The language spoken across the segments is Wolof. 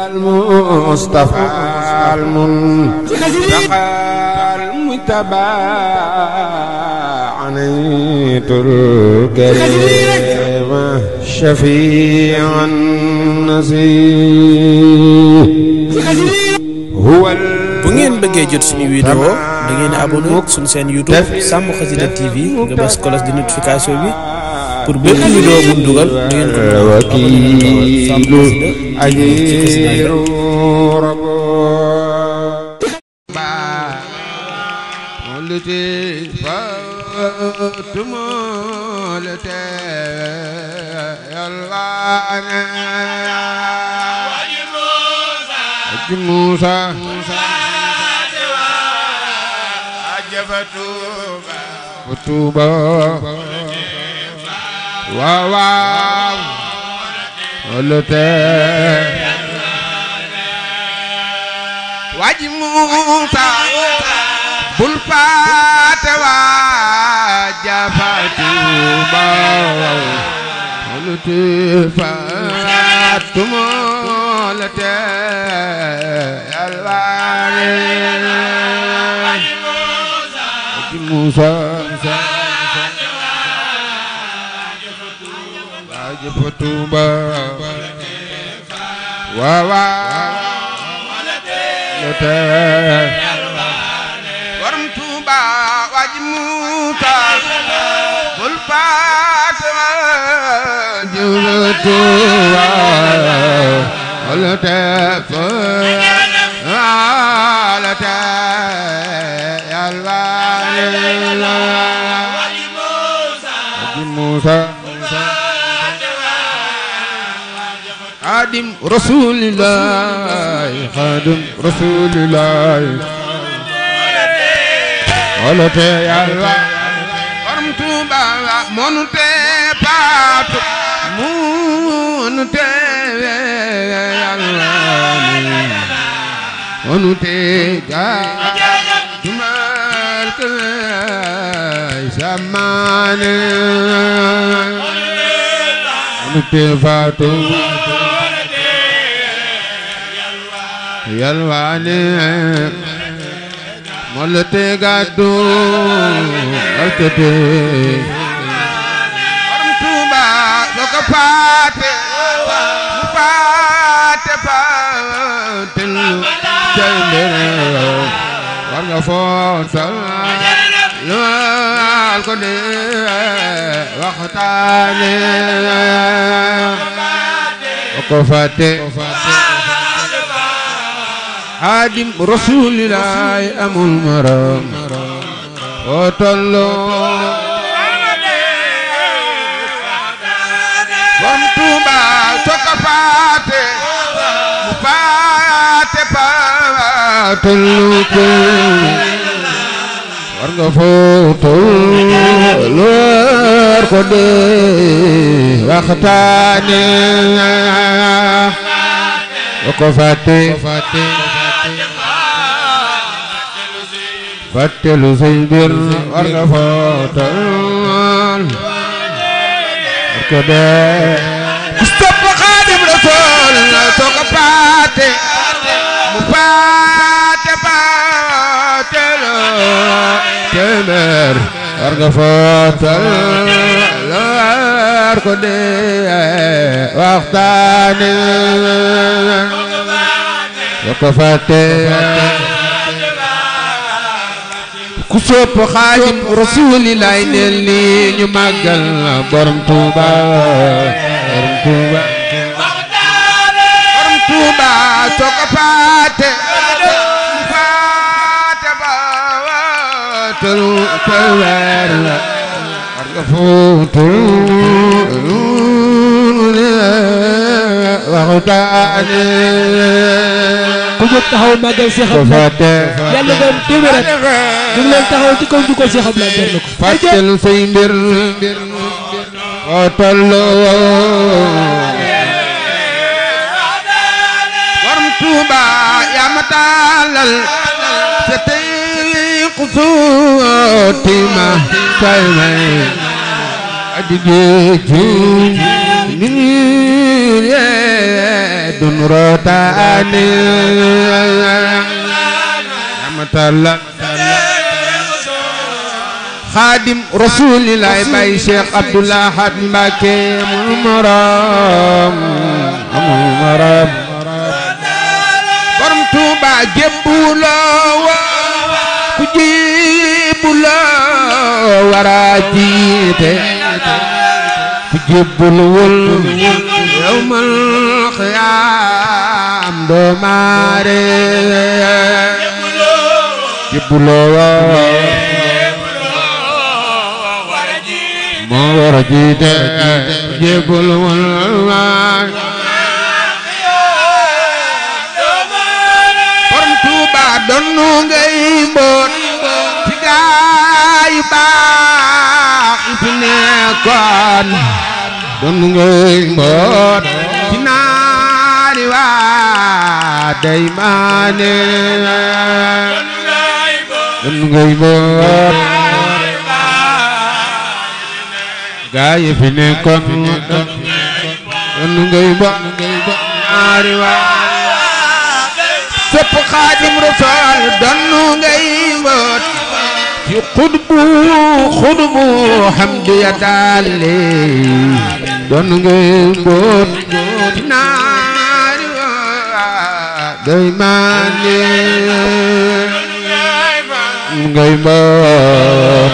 المصطفى المنتقى المجتبى عنيت الكريم شفيع النسيم هو bu ngeen bëggee jot suñu vidéo da ngeen abonné suñu seen YouTube Sàmm Xasida TV nga bës cloche de notification bi pour bépp vidéo bu ñu dugal da ngeen ko wakiilu ajiru rabbo ba molite fatumolete yalwana Musa Fatuba waaw waaw olute waji Musa bul faate waaja Fatuba olute Fatuma olute yalwaane Musa Fatuba waaw waaw waram Tuuba waji Musa bul faate waaja Fatuba olute Musa Xaadim Rasulillah Xaadim Rasulillah wolote Yàlla borom Tuuba monu te paatu monu te Yàlla monu te tumal kay samane monu te paatu yalwaane molete gaddu altete borom Tuuba soko paate mu paate paatel tendere war nga footal lool ko de waxtaane ko faate Xaadim Rasulillah amul maram o tollo borom Tuuba soko faate mu paate paatel ko war nga footal lool ko de waxtaane ko faate fattelu say mbir war nga footal war ko dee ku sopp Xaadim Rasuul soo ko faate mu faate faatelu téeméer war nga footal war ko dee waxtaane war ko faate ku sopp Xaadim Rasulillah neel ni ñu màggal borom Tuuba borom Tuuba borom Tuuba soo ko faate faate ba telu tewer la war nga footul waxtaane ku jóg taxaw màggal Seex Abdu yàlla doon téeméer ñu leen taxaw ci kaw jukkal Seex Abdu jar na ko fàttelu say mbir oo tolloo borom Tuuba yaa ma taalal sa tey xusuuti ma say may adige ju من دون روتاني متلا خادم رسول الله باي شيخ عبد الله حد مباكي مرام borom Tuuba jébbuloo ku jébbuloo wara jiite ku jébbuluwul yawmal xiyaam doo maare jébbuloo moo wara jiite ku jébbuluwul donnu ngay mboot ci gaay baax fi nekkoon donnu ngay mboot ci naari waa day maane donnu ngay mboot gaay fi nekkoon donnu ngay mboot naari waa sopp Xaadim Rasuul donnu ngay mboot ci xudbu hamdu ya daale donnu ngay mboot ci naari waa day maane ngay mboot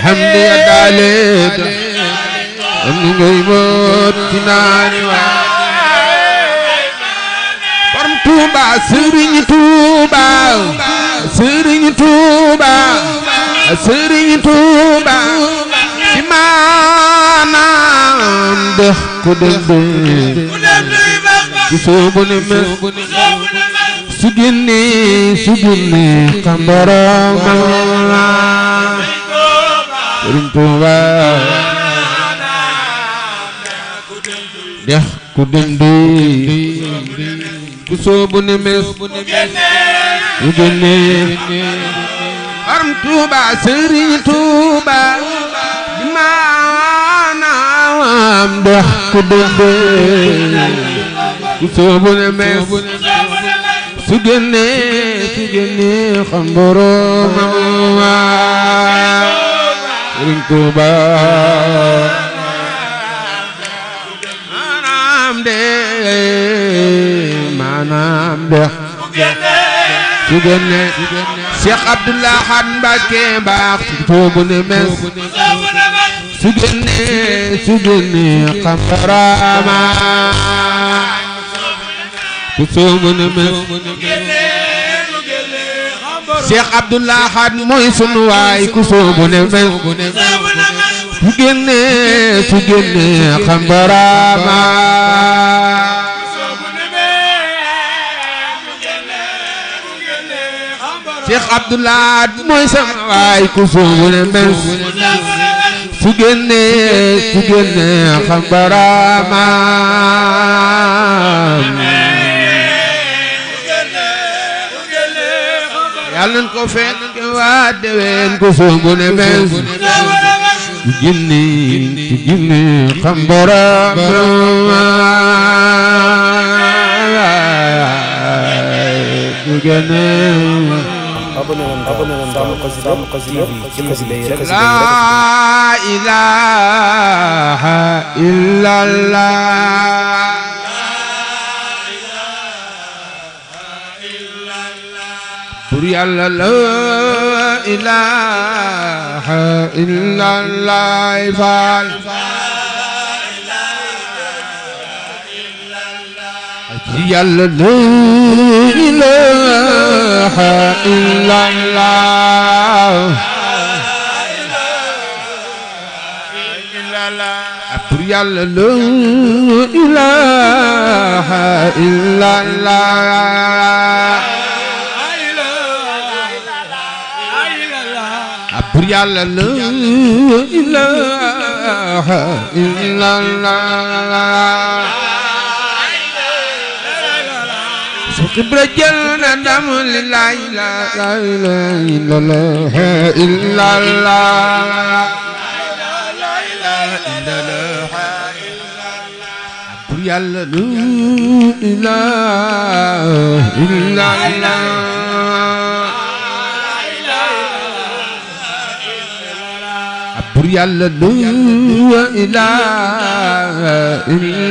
hamdu ya daale donnu ngay mboot ci naari waa Tuuba Sëriñ Tuuba Sëriñ Tuuba Sëriñ Tuuba ci maanaam dex ku dem ci soobu ne mes su génne xam boroomam Sëriñ Tuuba dex ku dem ku soobu ne mes ku génne borom Tuuba Sëriñ Tuuba di maanaam dex ku dënde ku soobu ne mes su génne xam boroomam Sëriñ Tuuba maanaam dex su génne Cheikh Abdoulaye Khan Mbacké baax su soobu ne mes su génne xam borooma ku soobu ne mes Cheikh Abdoulaye Khan mooy sunu waay ku soobu ne mes su génne xam borooma Cheikh Abdoulaye mooy sama waay ku soobu ne mes su génne xam borooma yàlla nañ ko fekk waa déwén ku soobu ne mes su génne xam borooma su génne abonné leen Sàmm Xasida TV ci xasida yi rek la ilaha illallah bur Yàlla la ilaha illallah faal Yàlla la ilaha illallah bur Yàlla la ilaha illallah bur Yàlla la ilaha illallah Ibra jël na ndam li la ilaha illallah ilaha bur yàlla la ilaha illallah bur yàlla la ilaha illallah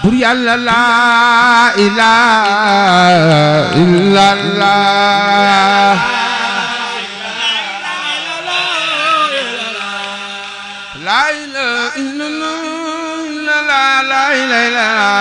bur yàlla la ilaha illallah la ilaha illallah la ilaha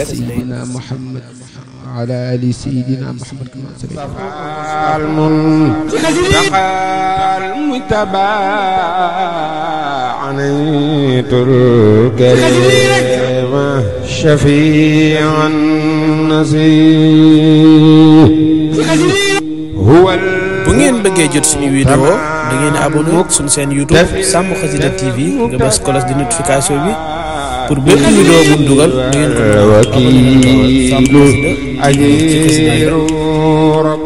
سيدنا محمد وعلى آل سيدنا محمد كما سمعت المنتقى المتبع عنيت الكريم شفيع النصير هو bëggee jot suñu vidéo da ngeen di abonné suñu seen YouTube Sàmm Xasida TV nga bës cloche de notification bi pour bépp vidéo bu ñu dugal da ngeen ko